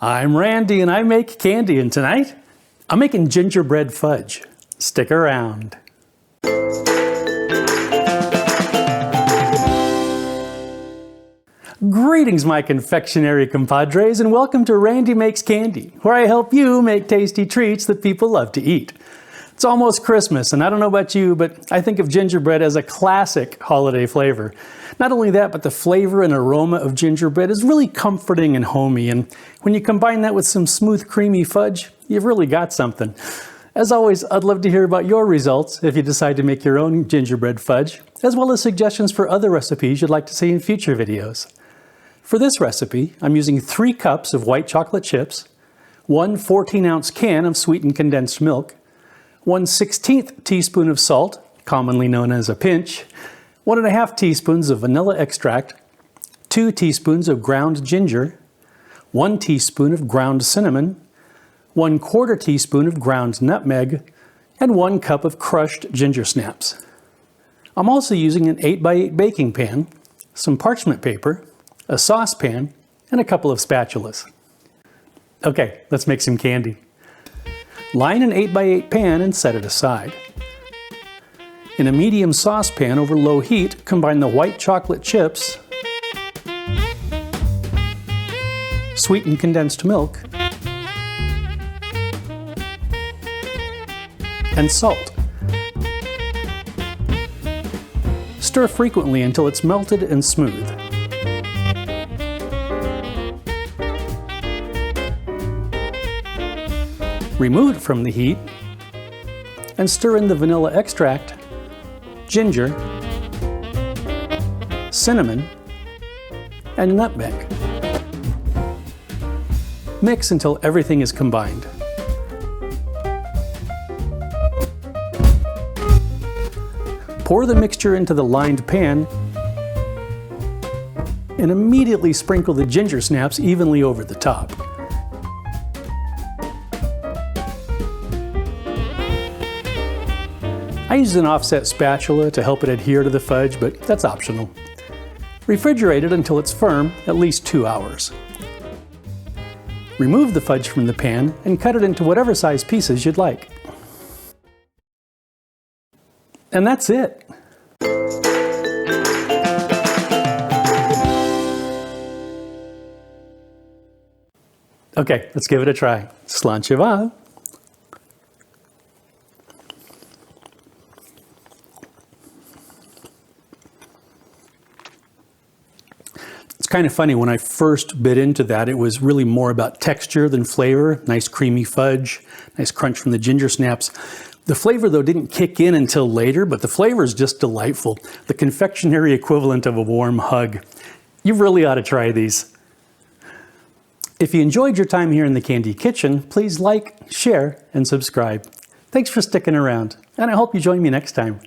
I'm Randy and I make candy, and tonight I'm making gingerbread fudge. Stick around. Greetings, my confectionery compadres, and welcome to Randy Makes Candy, where I help you make tasty treats that people love to eat. It's almost Christmas, and I don't know about you, but I think of gingerbread as a classic holiday flavor. Not only that, but the flavor and aroma of gingerbread is really comforting and homey, and when you combine that with some smooth, creamy fudge, you've really got something. As always, I'd love to hear about your results if you decide to make your own gingerbread fudge, as well as suggestions for other recipes you'd like to see in future videos. For this recipe, I'm using 3 cups of white chocolate chips, 1 14-ounce can of sweetened condensed milk, 1 16th teaspoon of salt, commonly known as a pinch, 1½ teaspoons of vanilla extract, 2 teaspoons of ground ginger, 1 teaspoon of ground cinnamon, 1/4 teaspoon of ground nutmeg, and 1 cup of crushed ginger snaps. I'm also using an 8x8 baking pan, some parchment paper, a saucepan, and a couple of spatulas. Okay, let's make some candy. Line an 8x8 pan and set it aside. In a medium saucepan over low heat, combine the white chocolate chips, sweetened condensed milk, and salt. Stir frequently until it's melted and smooth. Remove it from the heat and stir in the vanilla extract, ginger, cinnamon, and nutmeg. Mix until everything is combined. Pour the mixture into the lined pan and immediately sprinkle the ginger snaps evenly over the top. I used an offset spatula to help it adhere to the fudge, but that's optional. Refrigerate it until it's firm, at least 2 hours. Remove the fudge from the pan and cut it into whatever size pieces you'd like. And that's it. Okay, let's give it a try. Slanchiva. It's kind of funny, when I first bit into that, it was really more about texture than flavor. Nice creamy fudge, nice crunch from the ginger snaps. The flavor, though, didn't kick in until later, but the flavor is just delightful. The confectionery equivalent of a warm hug. You really ought to try these. If you enjoyed your time here in the Candy Kitchen, please like, share, and subscribe. Thanks for sticking around, and I hope you join me next time.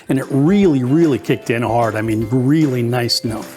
And it really, really kicked in hard. I mean, really nice note.